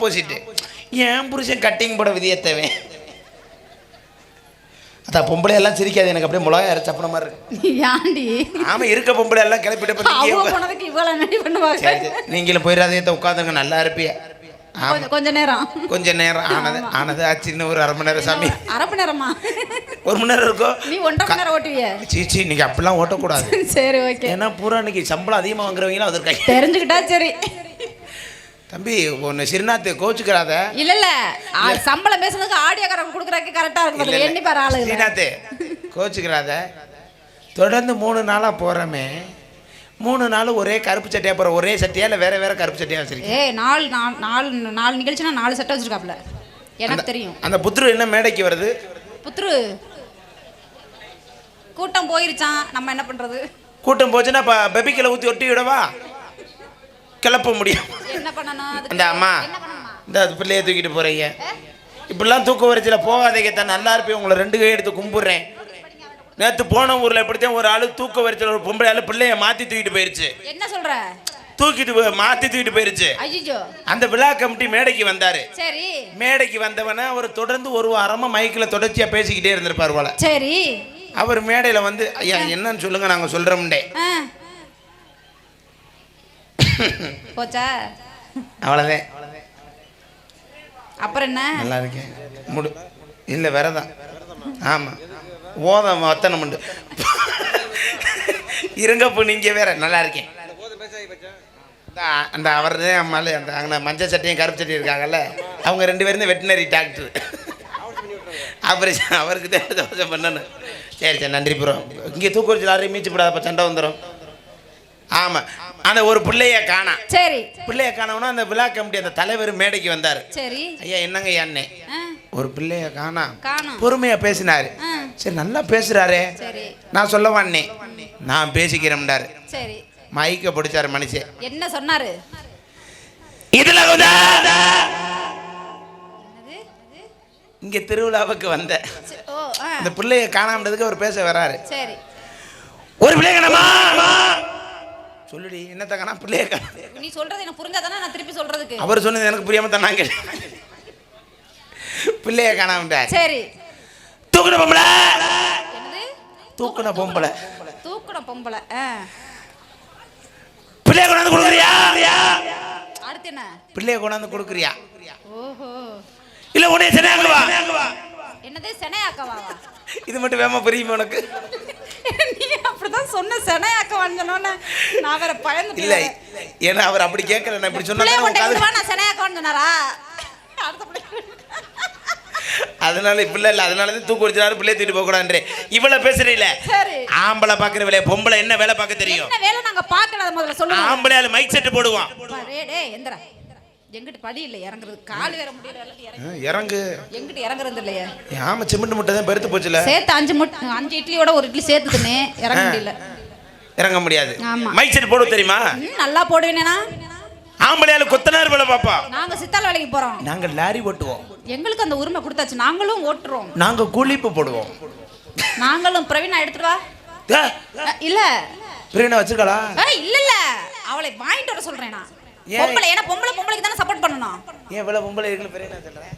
Opposite. ஏன் புருஷன் cutting போட விதியத்தவன். அதான் பொம்பளை எல்லாம் சிரிக்காது, எனக்கு அப்படியே மிளகா அரைச்ச அப்பன மாதிரி இருக்கு. ஏன்டி? ஆமா, இருக்க பொம்பளை எல்லாம் கிளப்பிட்டு போனதுக்கு இவ்வளவு நடி பண்ணுவாங்க. நீங்களும் போயிடாதே, உட்காந்துங்க, நல்லா இருப்பிய. கொஞ்ச நேரம் ஆனது ஆச்சுன்னு ஒரு அரை மணி நேரம். சாமி, அரை மணி நேரமா? ஒரு மணி நேரம் இருக்கும். நீ 1.5 மணி நேரம் ஓட்டுவிய? சீச்சி, நீங்க அப்படிலாம் ஓட்டக்கூடாது. சரி, ஓகே. ஏன்னா பூரா இன்னைக்கு சம்பளம் அதிகமாக வாங்குறவங்களும் அது கை தெரிஞ்சுக்கிட்டா சரி. தம்பி, ஒன்று சிறுநாத்து கோச்சுக்கிறாத. இல்ல சம்பளம் பேசுனதுக்கு ஆடியோக்காரங்க கொடுக்குறதுக்கு கரெக்டா இருக்கு. எண்ணி பாரு ஆளு. சிறுநாத்து கோச்சுக்கிறாத. தொடர்ந்து 3 நாளாக போகிறோமே, 3 நாள் ஒரே கருப்பு சட்டையாக போகிற, ஒரே சட்டையா இல்லை வேற வேற கருப்பு சட்டையாக வச்சிருக்கேன். நாலு நிகழ்ச்சினா 4 சட்டை வச்சிருக்காப்ல, எனக்கு தெரியும். அந்த புத்ரு என்ன மேடைக்கு வருது? புத்ரு கூட்டம் போயிருச்சான், நம்ம என்ன பண்றது? கூட்டம் போச்சுன்னா பெபிக்கில ஊற்றி ஒட்டி விடவா? கிளப்ப முடியும். என்ன பண்ணணும்? அந்த அம்மா இந்த பிள்ளையை தூக்கிட்டு போறீங்க, இப்படிலாம் தூக்க வரைச்சில போகாதீங்க தான், நல்லா இருப்பேன். உங்களை 2 கை எடுத்து கும்பிடுறேன். நேற்று போன ஊரில் எப்படித்தான் ஒரு ஆளு தூக்க வரைச்சல், ஒரு பொம்பளை ஆளு பிள்ளைய மாற்றி தூக்கிட்டு போயிருச்சு. என்ன சொல்ற? மாற்றி தூக்கிட்டு போயிருச்சு. அந்த விழா கமிட்டி மேடைக்கு வந்தாரு. சரி, மேடைக்கு வந்தவன அவர் தொடர்ந்து ஒரு வாரமா மைக்கில் தொடர்ச்சியா பேசிக்கிட்டே இருந்திருப்பார் போல. சரி, அவர் மேடையில் வந்து, ஐயா என்னன்னு சொல்லுங்க, நாங்கள் சொல்றோம்டே. போச்சா? அவ்வளோதான். அப்புறம் என்ன? நல்லா இருக்கேன். இல்லை வேறதான். ஆமாம், ஓதம் அத்தனை உண்டு. இருங்கப்போ நீங்கள் வேற. நல்லா இருக்கேன். அந்த அவர் தான் அம்மாள், அந்த அங்கே மஞ்சள் சட்டையும் கருப்பு சட்டையும் இருக்காங்கல்ல, அவங்க 2 பேரும் தான் வெட்டினரி டாக்டர். ஆப்ரேஷன் அவருக்கு தான் தோசம் பண்ணணும். சரி சரி, நன்றி ப்ரோ. இங்கே தூக்குறிச்சு யாரையும் மீச்சு போடாதப்ப சண்டை வந்துடும். ஆமாம், அந்த ஒரு பிள்ளைய காணா. சரி, பிள்ளைய காணோம்னா அந்த விழா கமிட்டி அந்த தலைவர் மேடைக்கு வந்தார். சரி, ஐயா என்னங்க அண்ணே, ஒரு பிள்ளைய காணா. பொறுமையா பேசினாரு. சரி, நல்லா பேசுறாரு. நான் சொல்ல வாண்ணே, நான் பேசிக்கிறேன்டாரு. சரி, மைக்க பிடிச்சாரு மனுஷன். என்ன சொன்னாரு? இதுல இங்க திருவிழாவுக்கு வந்த இந்த பிள்ளைய காணாமதுக்கு அவர் பேச வராரு. சரி, ஒரு பிள்ளைய காணாமா சொல்லுடி, என்னத்த காணா? பிள்ளைய காணா. நீ சொல்றது எனக்கு புரிஞ்சாதானே நான் திருப்பி சொல்றதுக்கு. அவர் சொன்னது எனக்கு புரியாம தான் நான் கேட்டேன். பிள்ளைய காணாம. சரி, தூக்குன பொம்பளை. என்னது? தூக்குன பொம்பளை. தூக்குன பொம்பளை. பிள்ளைய கொண்டாந்து கொடுக்குறியா? அடுத்து என்ன? பிள்ளைய கொண்டாந்து கொடுக்குறியா? ஓஹோ, இல்ல உடனே செனையாக்கவா? என்னது செனையாக்கவா? இது மட்டும் வேமா புரியுமா உனக்கு? நீ அப்படிதான் சொன்ன, செனையாக்கவான்னு சொன்னோன்னே நான் வேற பயந்து. இல்லை, ஏன்னா அவர் அப்படி கேட்கல, நான் இப்படி சொன்னா நான் செனையாக்கவான்னு சொன்னாரா? அதனால இப்ப இல்ல, அதனாலதான் தூக்கு வச்சாரு, பிள்ளைய தூக்கிட்டு போக கூடாதுன்றே. இவ்வளவு பேசுறீல, ஆம்பளை பாக்குற வேலையை பொம்பளை என்ன வேலை பார்க்க தெரியும்? என்ன வேலை நாங்க பார்க்கல, முதல்ல சொல்லுங்க. ஆம்பளை மைக் செட் போடுவான். டேய் எந்திரா, எங்கிட்ட படி இல்ல இறங்குறது, கால் வேற முடியல. இறங்கு, எங்கிட்ட இறங்குறது இல்லையே. ஆமா, சிமெண்ட் முட்டை தான் பெருத்து போச்சுல. சேர்த்து 5 இட்லியோட ஒரு இட்லி சேர்த்து தின்னே, இறங்க முடியல. இறங்க முடியாது. மைக் செட் போட தெரியுமா? நல்லா போடுவேனா? ஆம்பளையால கொத்தனார் வேலை பாப்பா. நாங்க சித்தால் வேலைக்கு போறோம். நாங்க லாரி ஓட்டுவோம். எங்களுக்கு அந்த உரிமை கொடுத்தாச்சு, நாங்களும் ஓட்டுறோம். நாங்க கூலிப்பு போடுவோம். நாங்களும். பிரவீனா எடுத்துட்டு வா. இல்ல பிரவீனா வச்சிருக்கா? இல்ல இல்ல, அவளை வாங்கிட்டு வர சொல்றேன் நான். பொம்பளை, ஏன்னா பொம்பளைக்கு தானே சப்போர்ட் பண்ணணும். ஏன் இவ்வளவு பொம்பளை இருக்குன்னு பிரவீனா சொல்றேன்.